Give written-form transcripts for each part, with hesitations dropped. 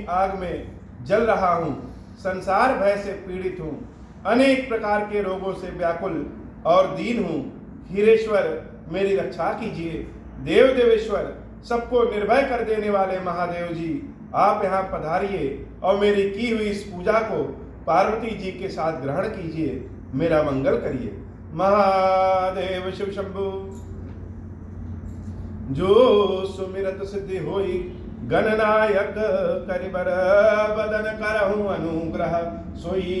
आग में जल रहा हूँ, संसार भय से पीड़ित हूँ, अनेक प्रकार के रोगों से व्याकुल और दीन हूँ। हीरेश्वर मेरी रक्षा कीजिए। देव देवेश्वर सबको निर्भय कर देने वाले महादेव जी, आप यहाँ पधारिए और मेरी की हुई इस पूजा को पार्वती जी के साथ ग्रहण कीजिए, मेरा मंगल करिए। महादेव शिव शंभु। जो सुमिरत सिद्धि होई, गणनायक करिबर बदन करहु अनुग्रह, सोई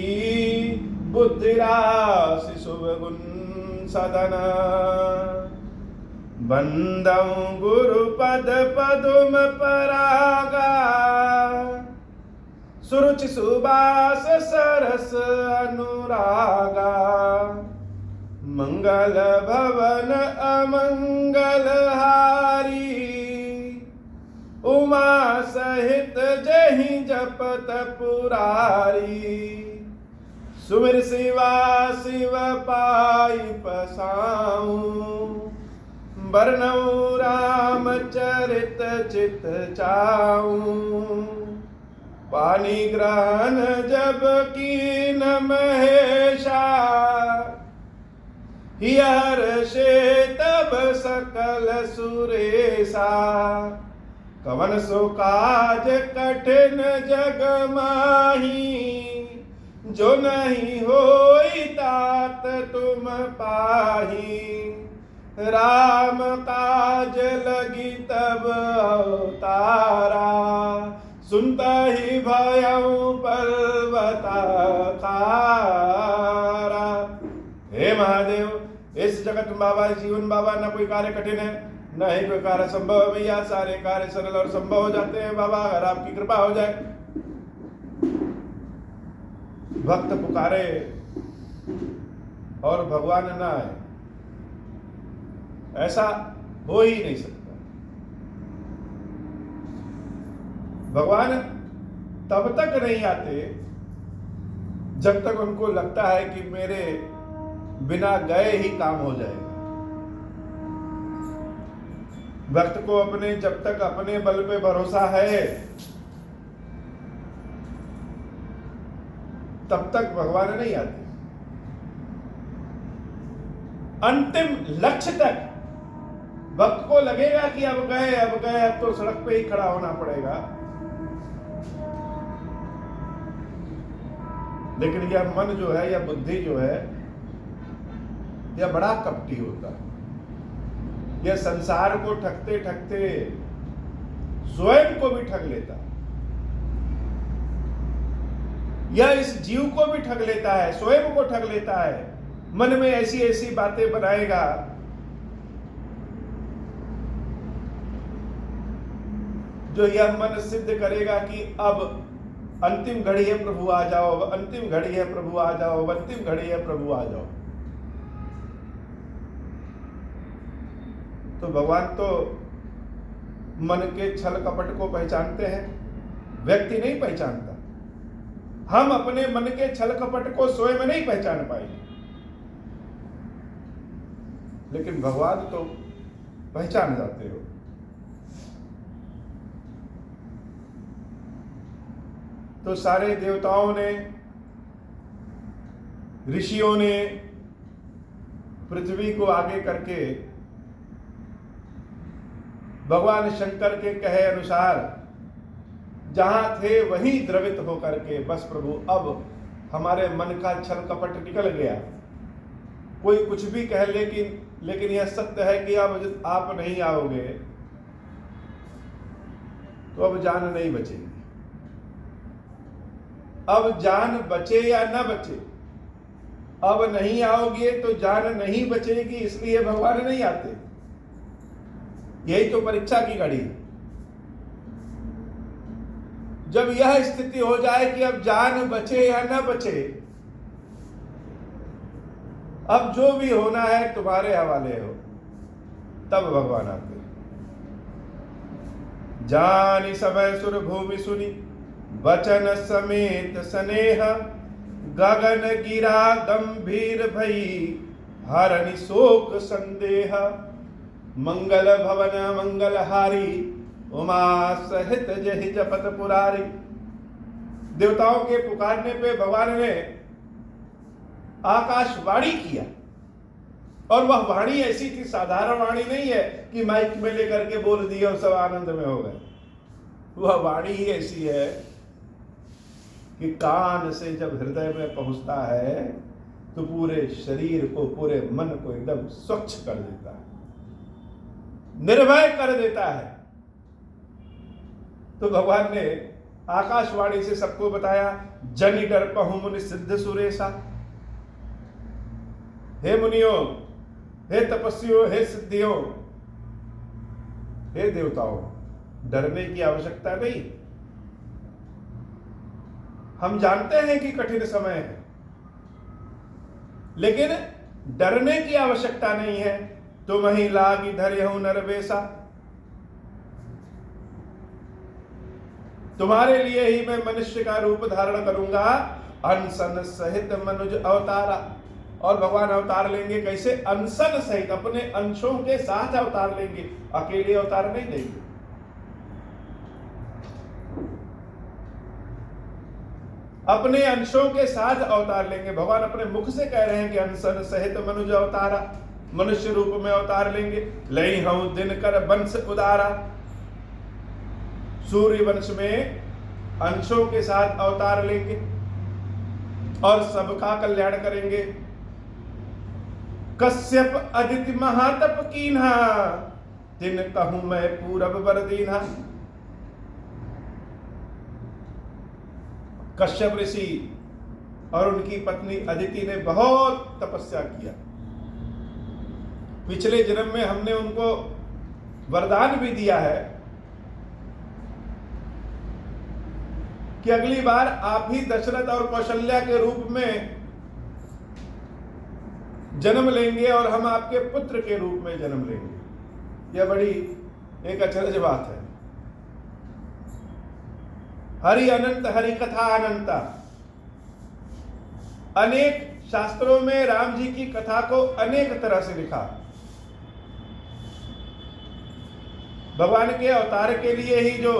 बुद्धिराशि शुभ गुण सदन। बंदं गुरु पद पदुम परागा, सुरुचि सुबास सरस अनुरागा। मंगल भवन अमंगल हारी, उमा सहित जहि जपत पुरारी। सुमिर शिवा शिव पाई पसाऊं, बरनऊ राम चरित चित चाऊं। पानी ग्रहण जब कीन महेशा, हर्षे तब सकल सुरेशा। कवन सो काज कठिन जग माही, जो नहीं होई तात तुम पाही। राम काज लगी तब अवतारा, सुनता ही भयउ पर्वता खारा। हे महादेव, इस जगत बाबा जीवन बाबा न कोई कार्य कठिन है, न ही कोई कार्य संभव है भैया। सारे कार्य सरल और संभव हो जाते हैं बाबा, अगर आपकी कृपा हो जाए। भक्त पुकारे और भगवान न आए, ऐसा हो ही नहीं सकता। भगवान तब तक नहीं आते जब तक उनको लगता है कि मेरे बिना गए ही काम हो जाएगा। भक्त को अपने जब तक अपने बल पे भरोसा है, तब तक भगवान नहीं आते। अंतिम लक्ष्य तक भक्त को लगेगा कि अब गए, अब तो सड़क पे ही खड़ा होना पड़ेगा। लेकिन यह मन जो है, यह बुद्धि जो है, यह बड़ा कपटी होता है। यह संसार को ठगते ठगते स्वयं को भी ठग लेता है। यह इस जीव को भी ठग लेता है, स्वयं को ठग लेता है। मन में ऐसी ऐसी बातें बनाएगा जो यह मन सिद्ध करेगा कि अब अंतिम घड़ी है, प्रभु आ जाओ, अब अंतिम घड़ी है, प्रभु आ जाओ, अब अंतिम घड़ी है, प्रभु आ जाओ। तो भगवान तो मन के छल कपट को पहचानते हैं, व्यक्ति नहीं पहचानता। हम अपने मन के छल कपट को स्वयं नहीं पहचान पाएंगे, लेकिन भगवान तो पहचान जाते हो। तो सारे देवताओं ने, ऋषियों ने पृथ्वी को आगे करके भगवान शंकर के कहे अनुसार जहां थे वहीं द्रवित होकर के, बस प्रभु अब हमारे मन का छल कपट निकल गया। कोई कुछ भी कह, लेकिन यह सत्य है कि अब आप नहीं आओगे तो अब जान नहीं बचेगी। अब जान बचे या न बचे, अब नहीं आओगे तो जान नहीं बचेगी, इसलिए भगवान नहीं आते। यही तो परीक्षा की घड़ी। जब यह स्थिति हो जाए कि अब जान बचे या न बचे, अब जो भी होना है तुम्हारे हवाले हो, तब भगवान आते। जानी समय सुर भूमि सुनी, वचन समेत स्नेह। गगन गिरा गंभीर भई, हरनि शोक संदेह। मंगल भवन मंगलहारी, उमा सहित जहि जपत पुरारी। देवताओं के पुकारने पे भगवान ने आकाशवाणी किया, और वह वाणी ऐसी थी, साधारण वाणी नहीं है कि माइक में लेकर के बोल दिया और सब आनंद में हो गए। वह वाणी ही ऐसी है कि कान से जब हृदय में पहुंचता है तो पूरे शरीर को, पूरे मन को एकदम स्वच्छ कर देता है, निर्भय कर देता है। तो भगवान ने आकाशवाणी से सबको बताया, जनि डरपहु मुनि सिद्ध सुरेशा। हे मुनियों, हे तपस्वियों, हे सिद्धियों, हे देवताओं, डरने की आवश्यकता नहीं। हम जानते हैं कि कठिन समय है, लेकिन डरने की आवश्यकता नहीं है। तुम ही लागी धर्यहु नरवेशा, तुम्हारे लिए ही मैं मनुष्य का रूप धारण करूंगा, अनशन सहित मनुज अवतारा। और भगवान अवतार लेंगे कैसे? अनशन सहित, अपने अंशों के साथ अवतार लेंगे, अकेले अवतार नहीं लेंगे। अपने अंशों के साथ अवतार लेंगे। भगवान अपने मुख से कह रहे हैं कि अनशन सहित मनुज अवतारा, मनुष्य रूप में अवतार लेंगे। लई हूं दिनकर वंश उदारा, सूर्य वंश में अंशों के साथ अवतार लेंगे और सबका कल्याण करेंगे। कश्यप अदिति महातप कीन्हा, तिन कहूं मैं पूरब बर दीन्हा। कश्यप ऋषि और उनकी पत्नी अदिति ने बहुत तपस्या किया। पिछले जन्म में हमने उनको वरदान भी दिया है कि अगली बार आप ही दशरथ और कौशल्या के रूप में जन्म लेंगे और हम आपके पुत्र के रूप में जन्म लेंगे। यह बड़ी एक अचरज बात है। हरि अनंत, हरि कथा अनंता। अनेक शास्त्रों में राम जी की कथा को अनेक तरह से लिखा। भगवान के अवतार के लिए ही जो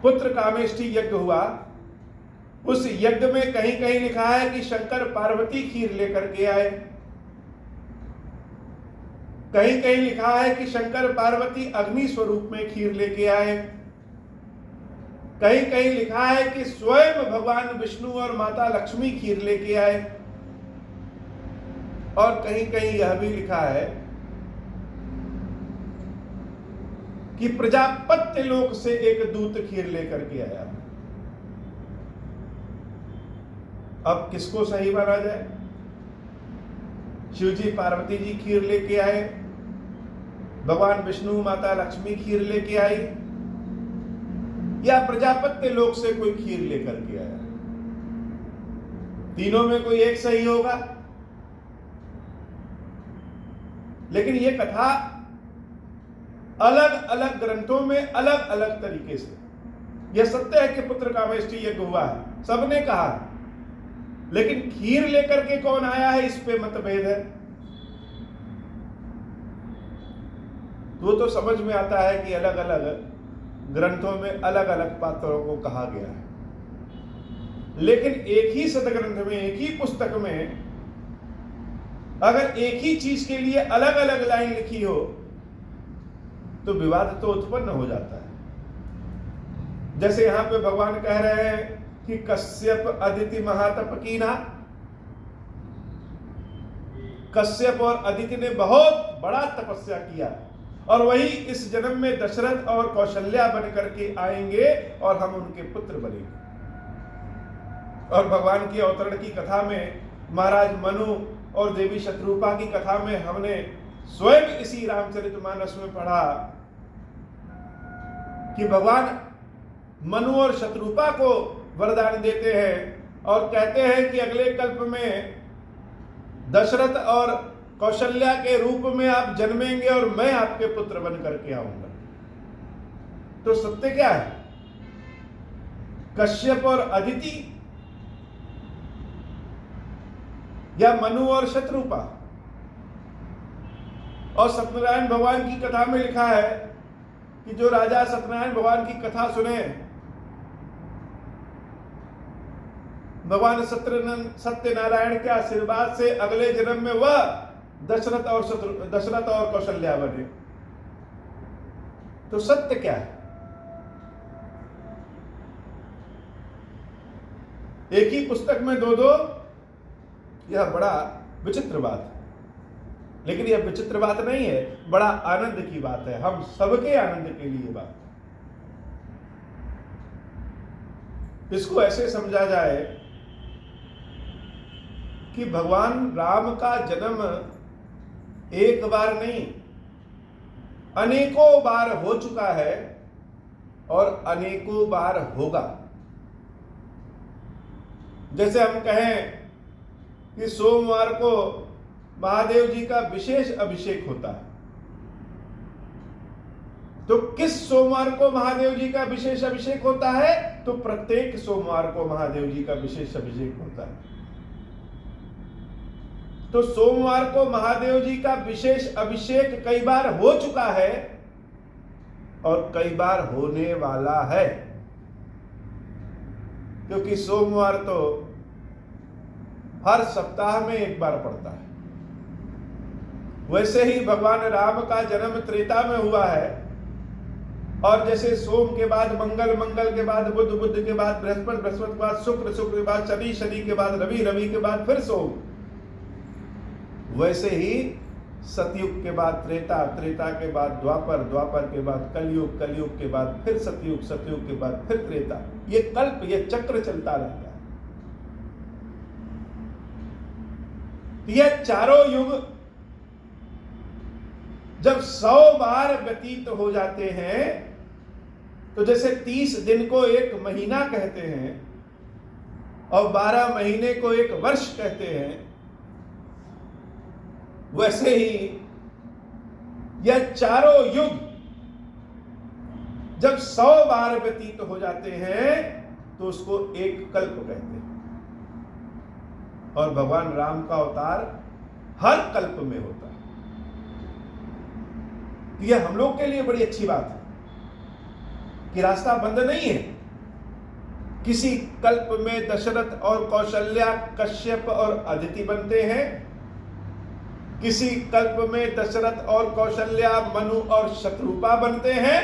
पुत्र कामेष्टि यज्ञ हुआ, उस यज्ञ में कहीं कहीं लिखा है कि शंकर पार्वती खीर लेकर के आए, कहीं कहीं लिखा है कि शंकर पार्वती अग्नि स्वरूप में खीर लेके आए, कहीं कहीं लिखा है कि स्वयं भगवान विष्णु और माता लक्ष्मी खीर लेके आए, और कहीं कहीं यह भी लिखा है कि प्रजापत्य लोक से एक दूत खीर लेकर के आया। अब किसको सही माना जाए? शिव जी पार्वती जी खीर लेके आए, भगवान विष्णु माता लक्ष्मी खीर लेके आई, या प्रजापत्य लोक से कोई खीर लेकर के आया? तीनों में कोई एक सही होगा। लेकिन यह कथा अलग अलग ग्रंथों में अलग अलग तरीके से, यह सत्य है कि पुत्र कामेष्टि यज्ञ हुआ है, सबने कहा है, लेकिन खीर लेकर के कौन आया है इस पे मतभेद है। तो समझ में आता है कि अलग अलग ग्रंथों में अलग अलग पात्रों को कहा गया है, लेकिन एक ही सदग्रंथ में, एक ही पुस्तक में अगर एक ही चीज के लिए अलग अलग लाइन लिखी हो तो विवाद तो उत्पन्न हो जाता है। जैसे यहां पे भगवान कह रहे हैं कि कश्यप अदिति महातप कीन्हा। कश्यप और अदिति ने बहुत बड़ा तपस्या किया, और वही इस जन्म में दशरथ और कौशल्या बन करके आएंगे और हम उनके पुत्र बनेंगे। और भगवान की अवतरण की कथा में, महाराज मनु और देवी शत्रुपा की कथा में हमने स्वयं इसी रामचरितमानस में पढ़ा कि भगवान मनु और शत्रुपा को वरदान देते हैं और कहते हैं कि अगले कल्प में दशरथ और कौशल्या के रूप में आप जन्मेंगे और मैं आपके पुत्र बन करके आऊंगा। तो सत्य क्या है? कश्यप और अदिति या मनु और शत्रुपा? और सत्यनारायण भगवान की कथा में लिखा है कि जो राजा सत्यनारायण भगवान की कथा सुने भगवान सत्यनारायण के आशीर्वाद से अगले जन्म में वह दशरथ और कौशल्या बने। तो सत्य क्या है? एक ही पुस्तक में दो, यह बड़ा विचित्र बात है। लेकिन यह विचित्र बात नहीं है, बड़ा आनंद की बात है, हम सबके आनंद के लिए बात। इसको ऐसे समझा जाए कि भगवान राम का जन्म एक बार नहीं, अनेकों बार हो चुका है और अनेकों बार होगा। जैसे हम कहें कि सोमवार को महादेव जी का विशेष अभिषेक होता है, तो किस सोमवार को महादेव जी का विशेष अभिषेक होता है? तो प्रत्येक सोमवार को महादेव जी का विशेष अभिषेक होता है। तो सोमवार को महादेव जी का विशेष अभिषेक कई बार हो चुका है और कई बार होने वाला है, क्योंकि सोमवार तो हर सप्ताह में एक बार पड़ता है। वैसे ही भगवान राम का जन्म त्रेता में हुआ है, और जैसे सोम के बाद मंगल, मंगल के बाद बुध, बुध के बाद बृहस्पति, बृहस्पति के बाद शुक्र, शुक्र के बाद शनि, शनि के बाद रवि, रवि के बाद फिर सोम, वैसे ही सतयुग के बाद त्रेता, त्रेता के बाद द्वापर, द्वापर के बाद कलयुग, कलयुग के बाद फिर सतयुग, सतयुग के बाद फिर त्रेता। ये कल्प, ये चक्र चलता रहता है। यह चारों युग जब 100 बार व्यतीत हो जाते हैं, तो जैसे 30 दिन को एक महीना कहते हैं और 12 महीने को एक वर्ष कहते हैं, वैसे ही यह चारों युग जब 100 बार व्यतीत हो जाते हैं तो उसको एक कल्प कहते हैं। और भगवान राम का अवतार हर कल्प में होता है। यह हम लोग के लिए बड़ी अच्छी बात है कि रास्ता बंद नहीं है। किसी कल्प में दशरथ और कौशल्या, कश्यप और अदिति बनते हैं, किसी कल्प में दशरथ और कौशल्या, मनु और शत्रुपा बनते हैं,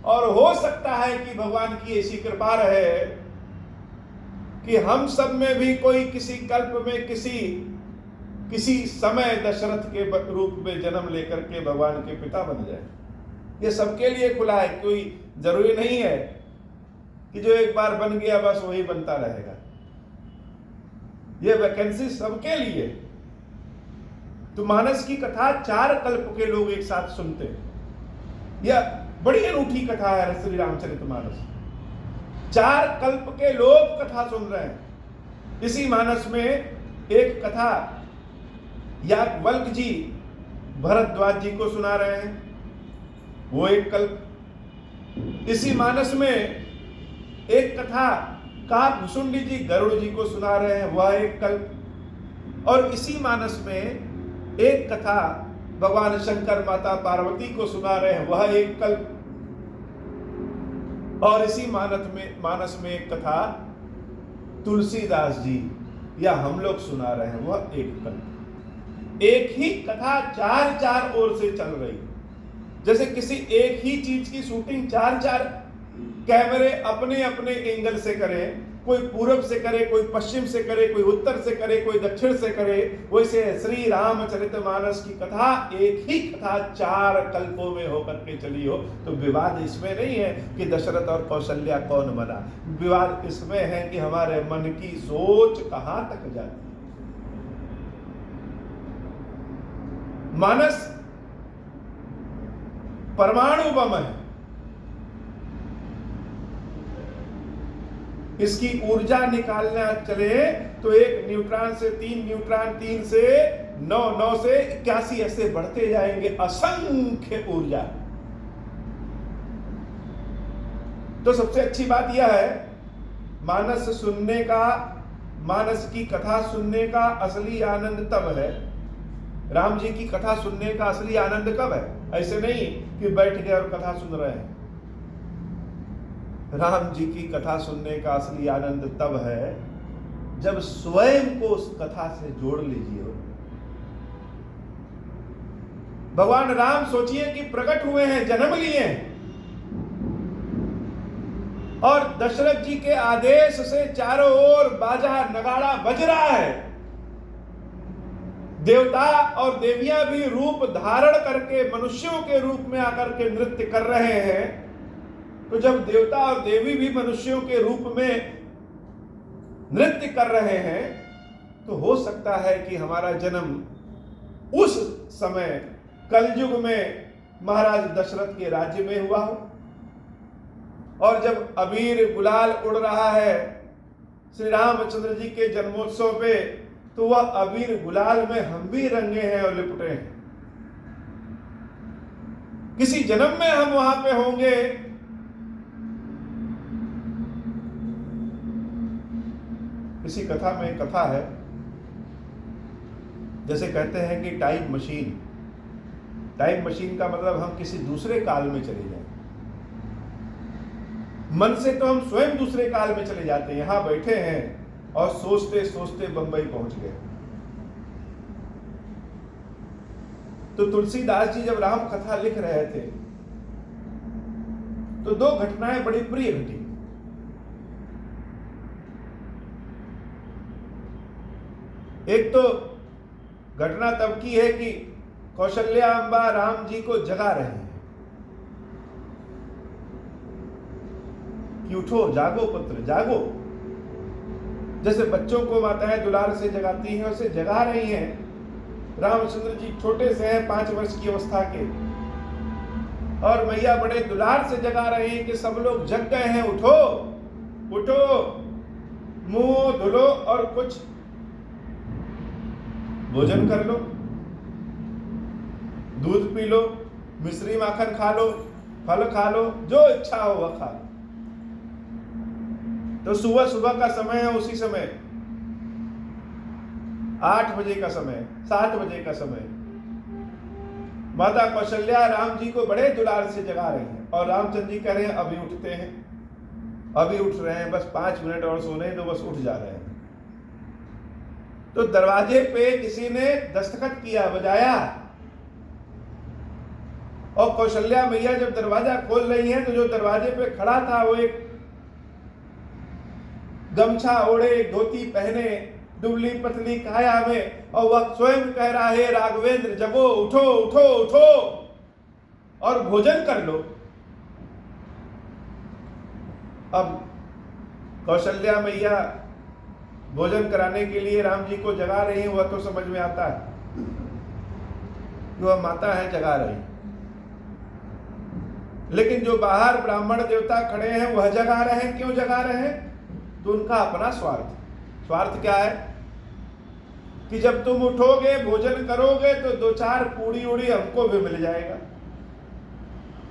और हो सकता है कि भगवान की ऐसी कृपा रहे कि हम सब में भी कोई किसी कल्प में किसी समय दशरथ के रूप में जन्म लेकर के भगवान के पिता बन जाए। ये सबके लिए खुला है, कोई जरूरी नहीं है कि जो एक बार बन गया बस वही बनता रहेगा। ये वैकेंसी सबके लिए। तो मानस की कथा 4 कल्प के लोग एक साथ सुनते हैं। यह बड़ी अनूठी कथा है श्री रामचरितमानस। 4 कल्प के लोग कथा सुन रहे हैं। इसी मानस में एक कथा याज्ञवल्क्य जी भरद्वाज जी को सुना रहे हैं, वो एक कल्प। इसी मानस में एक कथा काकभुसुंडी जी गरुड़ जी को सुना रहे हैं, वह एक कल्प। और इसी मानस में एक कथा भगवान शंकर माता पार्वती को सुना रहे हैं, वह एक कल्प। और इसी मानस में एक कथा तुलसीदास जी या हम लोग सुना रहे हैं, वह एक कल्प। एक ही कथा 4 ओर से चल रही है। जैसे किसी एक ही चीज की शूटिंग 4 कैमरे अपने अपने एंगल से करें, कोई पूरब से करे, कोई पश्चिम से करे, कोई उत्तर से करे, कोई दक्षिण से करे, वैसे श्री रामचरितमानस की कथा एक ही कथा 4 कल्पों में होकर के चली हो। तो विवाद इसमें नहीं है कि दशरथ और कौशल्या कौन बना, विवाद इसमें है कि हमारे मन की सोच कहां तक जाती है। मानस परमाणु बम है, इसकी ऊर्जा निकालना चले तो 1 न्यूट्रॉन से 3 न्यूट्रॉन, 3 से 9, 9 से 81 ऐसे बढ़ते जाएंगे, असंख्य ऊर्जा। तो सबसे अच्छी बात यह है, मानस की कथा सुनने का असली आनंद तब है। राम जी की कथा सुनने का असली आनंद कब है? ऐसे नहीं कि बैठ गए और कथा सुन रहे हैं। राम जी की कथा सुनने का असली आनंद तब है जब स्वयं को उस कथा से जोड़ लीजिए। भगवान राम सोचिए कि प्रकट हुए हैं, जन्म लिए हैं, और दशरथ जी के आदेश से चारों ओर बाजा नगाड़ा बज रहा है। देवता और देवियां भी रूप धारण करके मनुष्यों के रूप में आकर के नृत्य कर रहे हैं। तो जब देवता और देवी भी मनुष्यों के रूप में नृत्य कर रहे हैं, तो हो सकता है कि हमारा जन्म उस समय कलयुग में महाराज दशरथ के राज्य में हुआ हो। और जब अबीर गुलाल उड़ रहा है श्री रामचंद्र जी के जन्मोत्सव पे, तो वह अबीर गुलाल में हम भी रंगे हैं और लिपटे हैं। किसी जन्म में हम वहां पे होंगे। किसी कथा में कथा है, जैसे कहते हैं कि टाइम मशीन। टाइम मशीन का मतलब हम किसी दूसरे काल में चले जाएं। मन से तो हम स्वयं दूसरे काल में चले जाते हैं, यहां बैठे हैं और सोचते सोचते बंबई पहुंच गए। तो तुलसीदास जी जब राम कथा लिख रहे थे, तो दो घटनाएं बड़ी प्रिय घटी। एक तो घटना तब की है कि कौशल्या अम्बा राम जी को जगा रहे हैं कि उठो, जागो पुत्र, जागो। जैसे बच्चों को माताएं दुलार से जगाती हैं, उसे जगा रही हैं। रामचंद्र जी छोटे से हैं, 5 वर्ष की अवस्था के, और मैया बड़े दुलार से जगा रहे हैं कि सब लोग जग गए हैं, उठो उठो, मुंह धुलो और कुछ भोजन कर लो, दूध पी लो, मिश्री माखन खा लो, फल खा लो, जो इच्छा हो वह खा लो। तो सुबह सुबह का समय है, उसी समय 8 बजे का समय, 7 बजे का समय, माता कौशल्या राम जी को बड़े दुलार से जगा रही हैं। और रामचंद्र जी कह रहे हैं अभी उठते हैं, अभी उठ रहे हैं, बस 5 मिनट और सोने हैं, तो बस उठ जा रहे हैं। तो दरवाजे पे किसी ने दस्तखत किया, बजाया, और कौशल्या मैया जब दरवाजा खोल रही हैं, तो जो दरवाजे पे खड़ा था वो एक गमछा ओढ़े, धोती पहने, दुबली पतली काया में, और वह स्वयं कह रहा है राघवेंद्र जगो, उठो उठो उठो और भोजन कर लो। अब कौशल्या मैया भोजन कराने के लिए राम जी को जगा रही हैं, वह तो समझ में आता है कि वह माता है, जगा रही। लेकिन जो बाहर ब्राह्मण देवता खड़े हैं वह जगा रहे हैं। क्यों जगा रहे हैं? तो उनका अपना स्वार्थ। स्वार्थ क्या है कि जब तुम उठोगे, भोजन करोगे, तो 2-4 पूड़ी उड़ी हमको भी मिल जाएगा।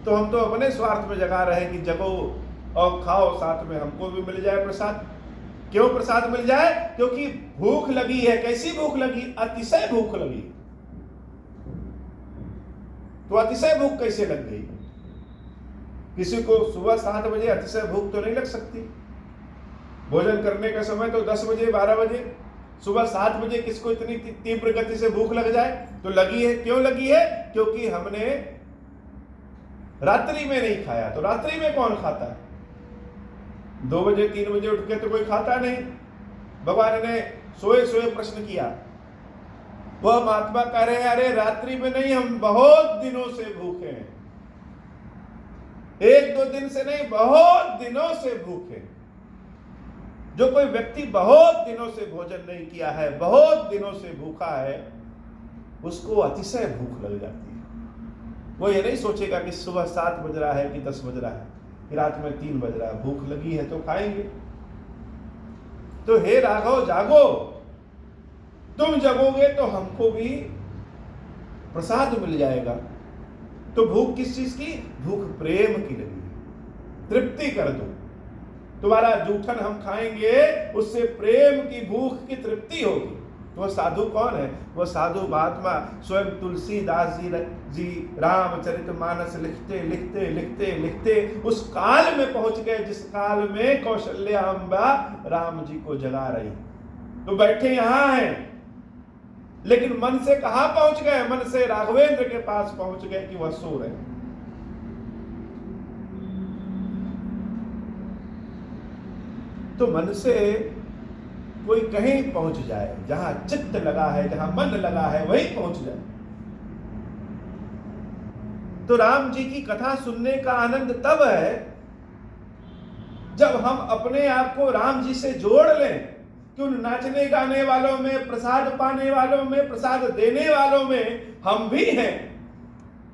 तो हम तो अपने स्वार्थ में जगा रहे हैं कि जगो और खाओ, साथ में हमको भी मिल जाए प्रसाद। क्यों प्रसाद मिल जाए? क्योंकि भूख लगी है। कैसी भूख लगी? अतिशय भूख लगी। तो अतिशय भूख कैसे लग गई? किसी को सुबह 7 बजे अतिशय भूख तो नहीं लग सकती। भोजन करने का समय तो 10 बजे 12 बजे, सुबह 7 बजे किसको इतनी तीव्र गति से भूख लग जाए? तो लगी है। क्यों लगी है? क्योंकि हमने रात्रि में नहीं खाया। तो रात्रि में कौन खाता है? 2 बजे 3 बजे उठ के तो कोई खाता नहीं। भगवान ने सोए सोए प्रश्न किया। वह महात्मा कह रहे हैं अरे रात्रि में नहीं, हम बहुत दिनों से भूखे हैं। 1-2 दिन से नहीं, बहुत दिनों से भूखे। जो कोई व्यक्ति बहुत दिनों से भोजन नहीं किया है, बहुत दिनों से भूखा है, उसको अतिशय भूख लग जाती है। वो ये नहीं सोचेगा कि सुबह 7 बज रहा है कि 10 बज रहा है, कि रात में 3 बज रहा है, भूख लगी है तो खाएंगे। तो हे राघव जागो, तुम जगोगे तो हमको भी प्रसाद मिल जाएगा। तो भूख किस चीज की? भूख प्रेम की लगी, तृप्ति कर दो। तुम्हारा जूठन हम खाएंगे, उससे प्रेम की भूख की तृप्ति होगी। तो वह साधु कौन है? वह साधु महात्मा स्वयं तुलसीदास जी रामचरितमानस लिखते लिखते लिखते लिखते उस काल में पहुंच गए जिस काल में कौशल्या अम्बा राम जी को जगा रही। तो बैठे यहां हैं, लेकिन मन से कहां पहुंच गए? मन से राघवेंद्र के पास पहुंच गए कि वह सो रहे। तो मन से कोई कहीं पहुंच जाए, जहां चित्त लगा है, जहां मन लगा है, वहीं पहुंच जाए। तो राम जी की कथा सुनने का आनंद तब है जब हम अपने आप को राम जी से जोड़ लें कि उन नाचने गाने वालों में, प्रसाद पाने वालों में, प्रसाद देने वालों में हम भी हैं।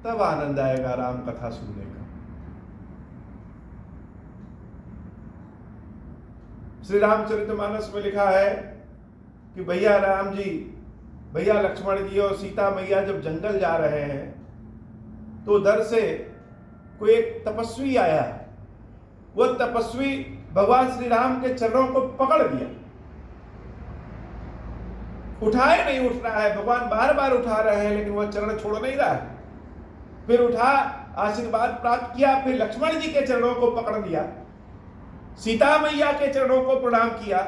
तब आनंद आएगा राम कथा सुनने का। श्री रामचरितमानस में लिखा है कि भैया राम जी, भैया लक्ष्मण जी और सीता मैया जब जंगल जा रहे हैं तो उधर से कोई एक तपस्वी आया। वह तपस्वी भगवान श्री राम के चरणों को पकड़ लिया, उठाए नहीं उठ रहा है। भगवान बार बार उठा रहे हैं लेकिन वह चरण छोड़ नहीं रहा है। फिर उठा, आशीर्वाद प्राप्त किया, फिर लक्ष्मण जी के चरणों को पकड़ लिया, सीता मैया के चरणों को प्रणाम किया।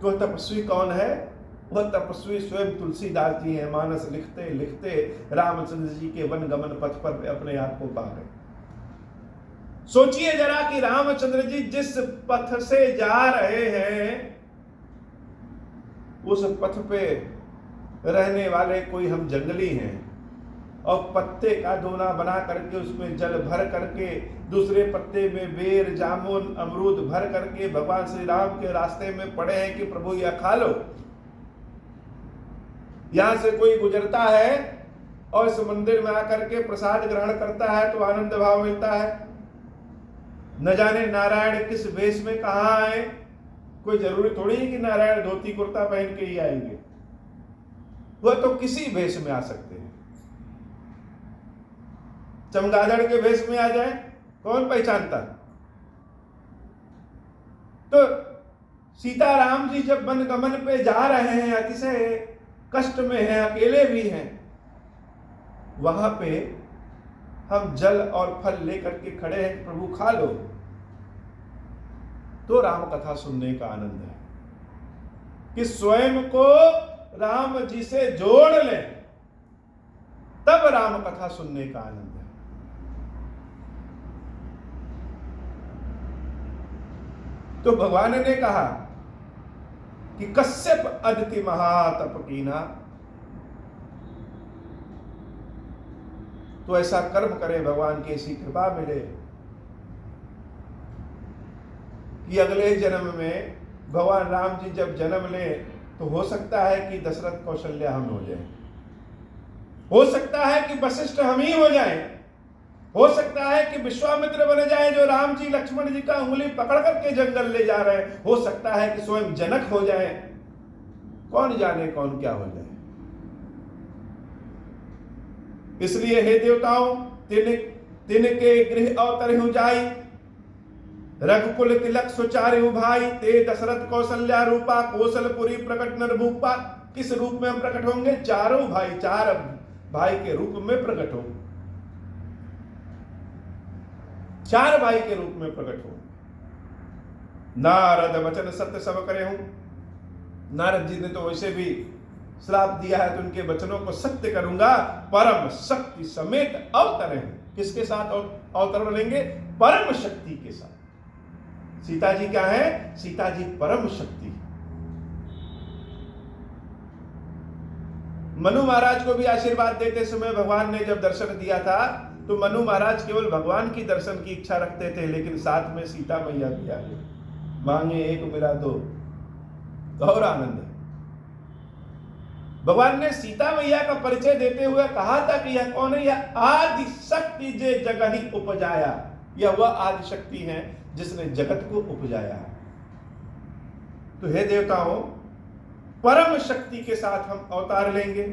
तो तपस्वी कौन है? वह तपस्वी स्वयं तुलसीदास जी हैं। मानस लिखते लिखते रामचंद्र जी के वन गमन पथ पर अपने आप को पा गए। सोचिए जरा कि रामचंद्र जी जिस पथ से जा रहे हैं उस पथ पे रहने वाले कोई हम जंगली हैं, और पत्ते का दोना बना करके उसमें जल भर करके दूसरे पत्ते में बेर, जामुन, अमरूद भर करके भगवान श्री राम के रास्ते में पड़े हैं कि प्रभु यह खा लो। यहां से कोई गुजरता है और इस मंदिर में आकर के प्रसाद ग्रहण करता है तो आनंद भाव मिलता है। न जाने नारायण किस वेश में कहां आए। कोई जरूरी थोड़ी है कि नारायण धोती कुर्ता पहन के ही आएंगे, वह तो किसी वेश में आ सकते हैं। चमगादड़ के वेश में आ जाए, कौन पहचानता? तो सीताराम जी जब वन गमन पे जा रहे हैं, अतिशय कष्ट में हैं, अकेले भी हैं, वहां पे हम जल और फल लेकर के खड़े हैं, प्रभु खा लो। तो राम कथा सुनने का आनंद है कि स्वयं को राम जी से जोड़ लें, तब राम कथा सुनने का आनंद है। तो भगवान ने कहा कि कश्यप अदिति महातप कीना, तो ऐसा कर्म करे, भगवान की ऐसी कृपा मिले कि अगले जन्म में भगवान राम जी जब जन्म लें तो हो सकता है कि दशरथ कौशल्या हम हो जाएं, हो सकता है कि वशिष्ठ हम ही हो जाएं, हो सकता है कि विश्वामित्र बन जाए जो राम जी लक्ष्मण जी का उंगली पकड़ करके जंगल ले जा रहे हैं, हो सकता है कि स्वयं जनक हो जाए, कौन जाने कौन क्या हो जाए। इसलिए हे देवताओं, तिनके गृह अवतरहु जाई, रघुकुल तिलक सुचारहु भाई, ते दशरथ कौशल्या रूपा, कौशलपुरी प्रकट नर भूपा। किस रूप में हम प्रकट होंगे? चारों भाई, चार भाई के रूप में प्रकट होंगे, चार भाई के रूप में प्रकट होंगे। नारद वचन सत्य सब करे हूं। नारद जी ने तो वैसे भी श्राप दिया है तो उनके वचनों को सत्य करूंगा। परम शक्ति समेत अवतरे। किसके साथ अवतरण लेंगे? परम शक्ति के साथ। सीता जी क्या है? सीता जी परम शक्ति। मनु महाराज को भी आशीर्वाद देते समय भगवान ने जब दर्शन दिया था तो मनु महाराज केवल भगवान की दर्शन की इच्छा रखते थे, लेकिन साथ में सीता मैया भी आ गई। मांगे एक मिला दो, और आनंद है। भगवान ने सीता मैया का परिचय देते हुए कहा था कि यह कौन है? यह आदि शक्ति जे जगह ही उपजाया। यह वह आदि शक्ति है जिसने जगत को उपजाया है। तो हे देवताओं, परम शक्ति के साथ हम अवतार लेंगे।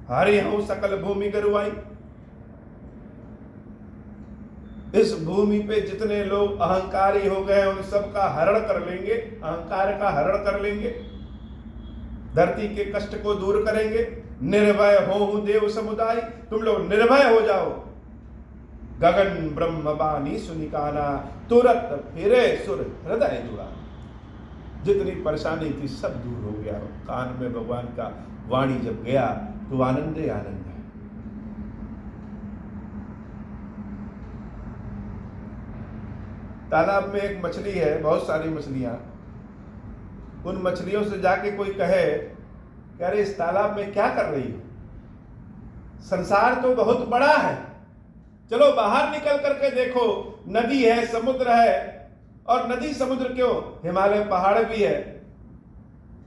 हरि हूं सकल भूमि गरुआई। इस भूमि पे जितने लोग अहंकारी हो गए उन सब का हरण कर लेंगे, अहंकार का हरण कर लेंगे, धरती के कष्ट को दूर करेंगे। निर्भय हो देव समुदाय। तुम लोग निर्भय हो जाओ। गगन ब्रह्म बानी सुनिकाना, तुरत फिरे सुर हृदय जुड़ा। जितनी परेशानी थी सब दूर हो गया। कान में भगवान का वाणी जब गया तो आनंद ही आनंद है। तालाब में एक मछली है, बहुत सारी मछलियां, उन मछलियों से जाके कोई कहे कि अरे इस तालाब में क्या कर रही हो, संसार तो बहुत बड़ा है, चलो बाहर निकल करके देखो, नदी है, समुद्र है, और नदी समुद्र क्यों, हिमालय पहाड़ भी है,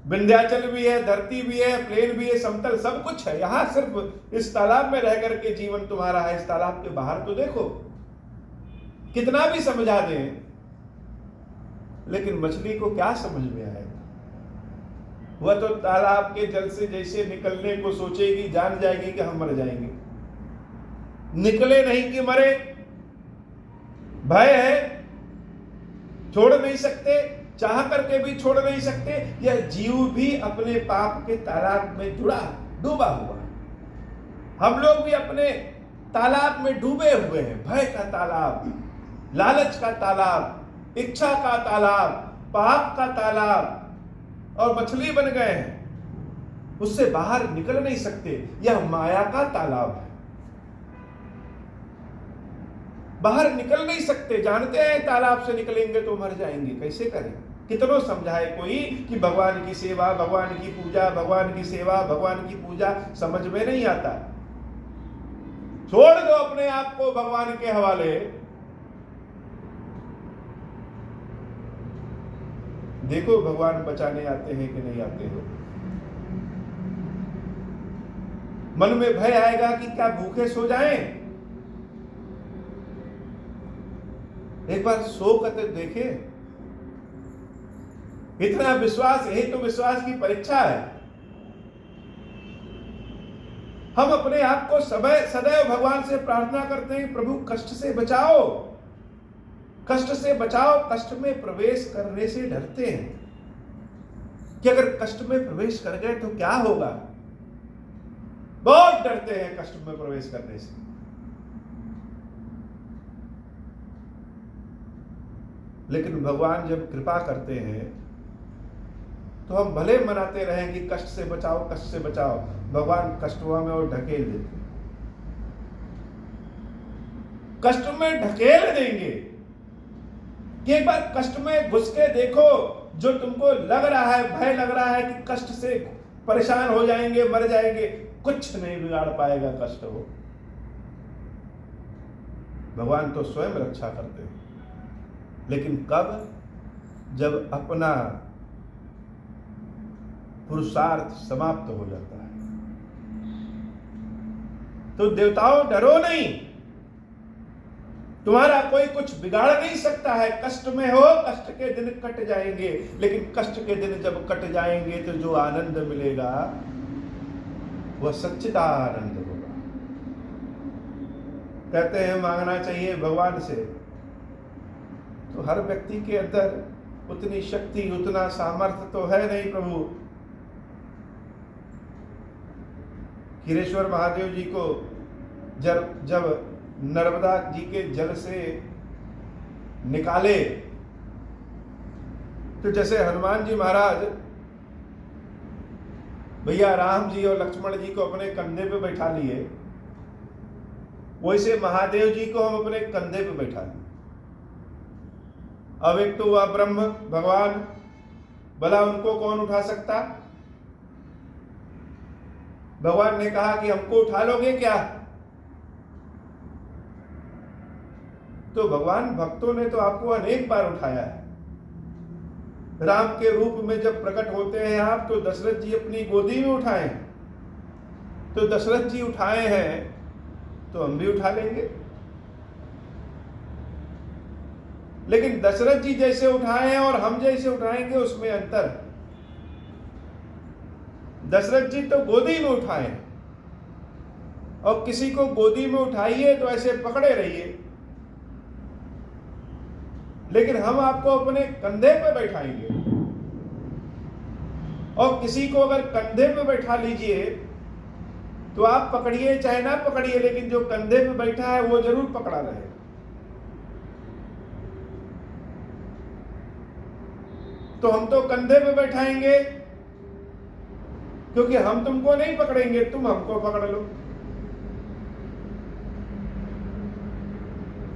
विंध्याचल भी है, धरती भी है, प्लेन भी है, समतल सब कुछ है। यहां सिर्फ इस तालाब में रह करके जीवन तुम्हारा है, इस तालाब के बाहर तो देखो। कितना भी समझा दें, लेकिन मछली को क्या समझ में आएगा? वह तो तालाब के जल से जैसे निकलने को सोचेगी, जान जाएगी कि हम मर जाएंगे। निकले नहीं कि मरे, भय है, छोड़ नहीं सकते, चाह करके भी छोड़ नहीं सकते। यह जीव भी अपने पाप के तालाब में जुड़ा, डूबा हुआ। हम लोग भी अपने तालाब में डूबे हुए हैं, भय का तालाब, लालच का तालाब, इच्छा का तालाब, पाप का तालाब, और मछली बन गए हैं, उससे बाहर निकल नहीं सकते। यह माया का तालाब है, बाहर निकल नहीं सकते। जानते हैं तालाब से निकलेंगे तो मर जाएंगे, कैसे करें? कितनों समझाए कोई कि भगवान की सेवा, भगवान की पूजा, भगवान की सेवा, भगवान की पूजा, समझ में नहीं आता। छोड़ दो अपने आप को भगवान के हवाले। देखो भगवान बचाने आते हैं कि नहीं आते हो। मन में भय आएगा कि क्या भूखे सो जाएं? एक बार सो कर देखे। इतना विश्वास, यही तो विश्वास की परीक्षा है। हम अपने आप को सदैव भगवान से प्रार्थना करते हैं, प्रभु कष्ट से बचाओ, कष्ट से बचाओ। कष्ट में प्रवेश करने से डरते हैं कि अगर कष्ट में प्रवेश कर गए तो क्या होगा। बहुत डरते हैं कष्ट में प्रवेश करने से। लेकिन भगवान जब कृपा करते हैं तो हम भले मनाते रहें कि कष्ट से बचाओ, कष्ट से बचाओ, भगवान कष्टों में और ढकेल देते हैं। कष्ट में ढकेल देंगे कि एक बार कष्ट में घुस के देखो। जो तुमको लग रहा है, भय लग रहा है कि कष्ट से परेशान हो जाएंगे, मर जाएंगे, कुछ नहीं बिगाड़ पाएगा कष्ट हो। भगवान तो स्वयं रक्षा करते हैं। लेकिन कब? जब अपना पुरुषार्थ समाप्त हो जाता है। तो देवताओं डरो नहीं, तुम्हारा कोई कुछ बिगाड़ नहीं सकता है। कष्ट में हो, कष्ट के दिन कट जाएंगे, लेकिन कष्ट के दिन जब कट जाएंगे तो जो आनंद मिलेगा वह सच्चिदानंद होगा। कहते हैं मांगना चाहिए भगवान से, तो हर व्यक्ति के अंदर उतनी शक्ति, उतना सामर्थ्य तो है नहीं। प्रभु खीरेश्वर महादेव जी को जब नर्मदा जी के जल से निकाले, तो जैसे हनुमान जी महाराज भैया राम जी और लक्ष्मण जी को अपने कंधे पे बैठा लिए, वैसे महादेव जी को हम अपने कंधे पे बैठा लिए। अब एक तो वह ब्रह्म भगवान, भला उनको कौन उठा सकता? भगवान ने कहा कि हमको उठा लोगे क्या? तो भगवान भक्तों ने तो आपको अनेक बार उठाया है। राम के रूप में जब प्रकट होते हैं आप, तो दशरथ जी अपनी गोदी में उठाए, तो दशरथ जी उठाए हैं तो हम भी उठा लेंगे। लेकिन दशरथ जी जैसे उठाए हैं और हम जैसे उठाएंगे उसमें अंतर। दशरथ जी तो गोदी में उठाए, और किसी को गोदी में उठाइए तो ऐसे पकड़े रहिए, लेकिन हम आपको अपने कंधे पे बैठाएंगे। और किसी को अगर कंधे पे बैठा लीजिए तो आप पकड़िए चाहे ना पकड़िए, लेकिन जो कंधे पे बैठा है वो जरूर पकड़ा रहे। तो हम तो कंधे पे बैठाएंगे, क्योंकि हम तुमको नहीं पकड़ेंगे, तुम हमको पकड़ लो।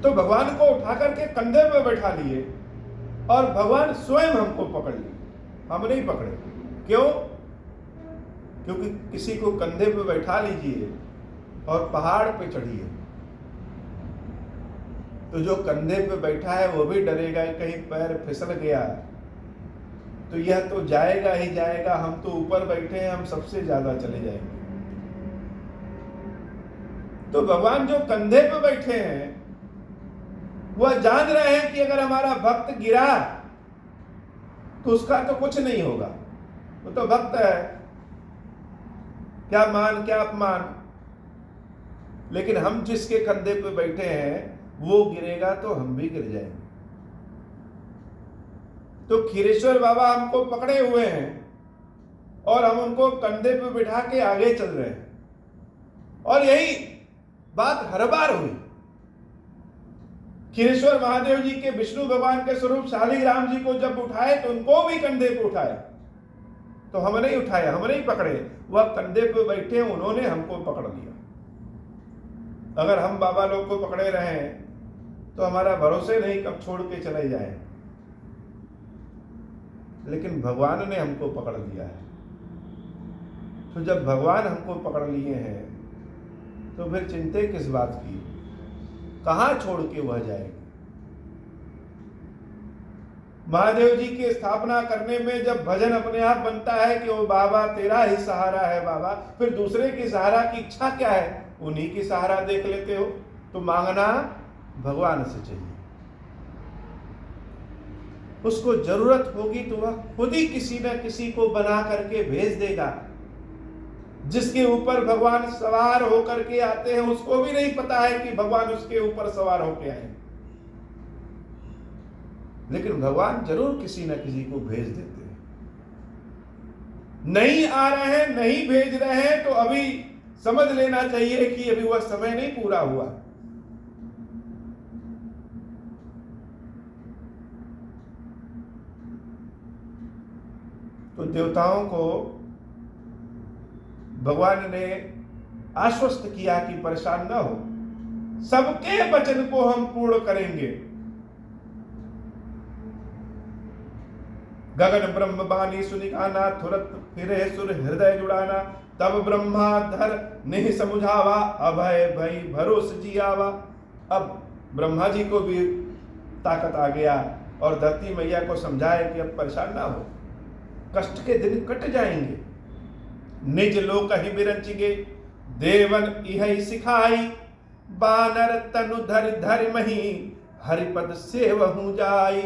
तो भगवान को उठा करके कंधे पे बैठा लिए और भगवान स्वयं हमको पकड़ लिए, हम नहीं पकड़े। क्यों? क्योंकि किसी को कंधे पे बैठा लीजिए और पहाड़ पे चढ़िए, तो जो कंधे पे बैठा है वो भी डरेगा, कहीं पैर फिसल गया तो यह तो जाएगा ही जाएगा, हम तो ऊपर बैठे हैं, हम सबसे ज्यादा चले जाएंगे। तो भगवान जो कंधे पे बैठे हैं वह जान रहे हैं कि अगर हमारा भक्त गिरा तो उसका तो कुछ नहीं होगा, वो तो भक्त है, क्या मान क्या अपमान। लेकिन हम जिसके कंधे पे बैठे हैं वो गिरेगा तो हम भी गिर जाएंगे। तो खीरेश्वर बाबा हमको पकड़े हुए हैं और हम उनको कंधे पे बिठा के आगे चल रहे हैं। और यही बात हर बार हुई। खीरेश्वर महादेव जी के विष्णु भगवान के स्वरूप शालिग्राम जी को जब उठाए तो उनको भी कंधे पे उठाए, तो हम नहीं उठाए, हम नहीं पकड़े, वह कंधे पे बैठे, उन्होंने हमको पकड़ लिया। अगर हम बाबा लोग को पकड़े रहे तो हमारा भरोसे नहीं कब छोड़ के चले जाए, लेकिन भगवान ने हमको पकड़ लिया है। तो जब भगवान हमको पकड़ लिए हैं तो फिर चिंता किस बात की, कहां छोड़ के वह जाएंगे। महादेव जी की स्थापना करने में जब भजन अपने आप बनता है कि वो बाबा तेरा ही सहारा है बाबा, फिर दूसरे की सहारा की इच्छा क्या है, उन्हीं की सहारा देख लेते हो। तो मांगना भगवान से चाहिए, उसको जरूरत होगी तो वह खुद ही किसी न किसी को बना करके भेज देगा। जिसके ऊपर भगवान सवार होकर के आते हैं उसको भी नहीं पता है कि भगवान उसके ऊपर सवार होके आए, लेकिन भगवान जरूर किसी न किसी को भेज देते हैं। नहीं आ रहे हैं, नहीं भेज रहे हैं, तो अभी समझ लेना चाहिए कि अभी वह समय नहीं पूरा हुआ। तो देवताओं को भगवान ने आश्वस्त किया कि परेशान न हो, सबके वचन को हम पूर्ण करेंगे। गगन ब्रह्म बानी सुनिकाना, तुरंत फिरे सुर हृदय जुड़ाना, तब ब्रह्मा धर नहीं समुझावा, अभय भई भरोस जियावा। अब ब्रह्मा जी को भी ताकत आ गया और धरती मैया को समझाए कि अब परेशान ना हो, कष्ट के दिन कट जाएंगे। निज लोक ही बिरंचिगे, देवन इह सिखाई, बानर तनु धर धर मही, हरिपद सेवहु जाई।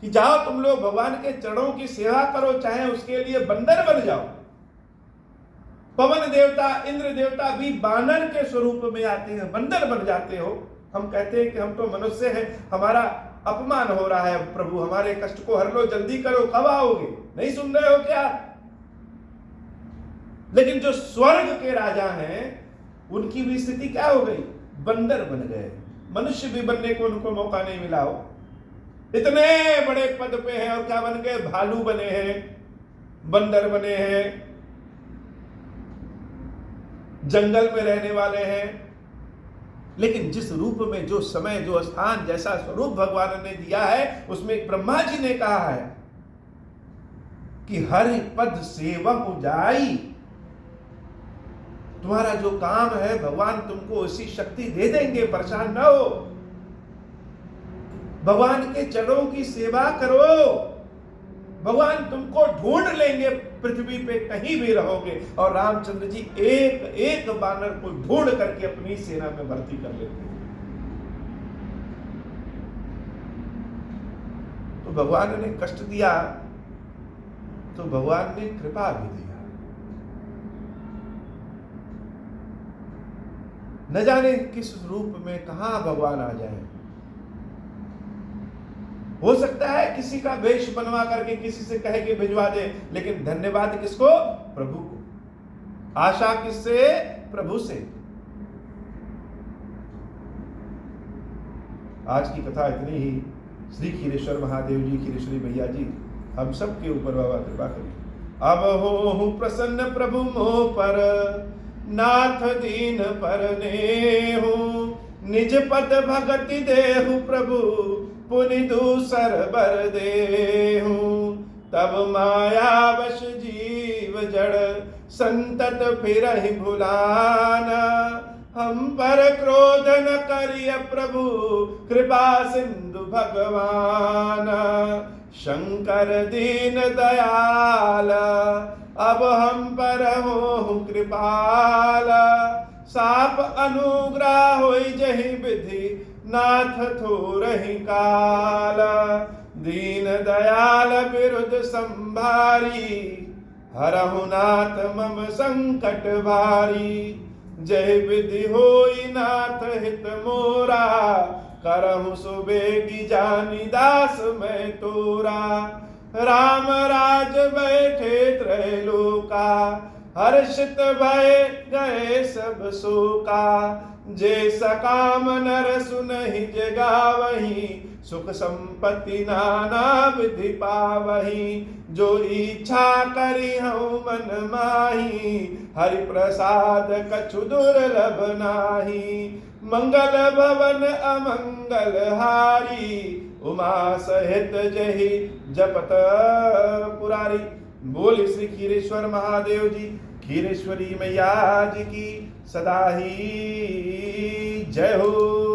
कि जाओ तुम लोग भगवान के चरणों की सेवा करो, चाहे उसके लिए बंदर बन जाओ। पवन देवता इंद्र देवता भी बानर के स्वरूप में आते हैं, बंदर बन जाते हो। हम कहते हैं कि हम तो मनुष्य हैं, हमारा अपमान हो रहा है, प्रभु हमारे कष्ट को हर लो, जल्दी करो, कब आओगे, नहीं सुन रहे हो क्या। लेकिन जो स्वर्ग के राजा हैं उनकी भी स्थिति क्या हो गई, बंदर बन गए। मनुष्य भी बनने को उनको मौका नहीं मिला हो, इतने बड़े पद पे हैं और क्या बन गए, भालू बने हैं, बंदर बने हैं, जंगल में रहने वाले हैं। लेकिन जिस रूप में, जो समय, जो स्थान, जैसा स्वरूप भगवान ने दिया है, उसमें ब्रह्मा जी ने कहा है कि हरि पद सेवक जाई। तुम्हारा जो काम है भगवान तुमको उसी शक्ति दे देंगे, परेशान ना हो। भगवान के चरणों की सेवा करो, भगवान तुमको ढूंढ लेंगे, पृथ्वी पे कहीं भी रहोगे। और रामचंद्र जी एक एक बानर को ढूंढ करके अपनी सेना में भर्ती कर लेते हैं। तो भगवान ने कष्ट दिया तो भगवान ने कृपा भी दिया। न जाने किस रूप में कहां भगवान आ जाए। हो सकता है किसी का वेश बनवा करके किसी से कहे कि भिजवा दे, लेकिन धन्यवाद किसको, प्रभु को। आशा किससे, प्रभु से। आज की कथा इतनी ही। श्री खीरेश्वर महादेव जी, खीरेश्वरी मैया जी हम सब के ऊपर बाबा कृपा करें। अब हो प्रसन्न प्रभु मोह पर, नाथ दीन पर नेहु, निज पद भगति देहु प्रभु, पुनि दूसर बर देहु। तब माया वश जीव जड़, संतत फिरहि भुलाना, हम पर क्रोध न करिय प्रभु, कृपा सिंधु भगवान। शंकर दीन दयाल, अब हम पर हो कृपाल, साप अनुग्रह होई जहि विधि, नाथ थोरहि काल। दीन दयाल विरुद्ध संभारी, हरहु नाथ मम संकट भारी। जय विधि होई नाथ हित मोरा, करहु सुबेगी जानी दास मैं तोरा। राम राज बैठे त्रैलोका, हर्षित भय गए सब शोका। जे सकाम नर सुनहि जगावहि, सुख संपत्ति नाना विधि पावहि। जो इच्छा करी हूँ मन माही, हरि प्रसाद कछु दुर्लभ नाही। मंगल भवन अमंगल हारी, उमा सहित जहि जपत पुरारी। बोल श्री खीरेश्वर महादेव जी, खीरेश्वरी मैया जी की सदा ही जय हो।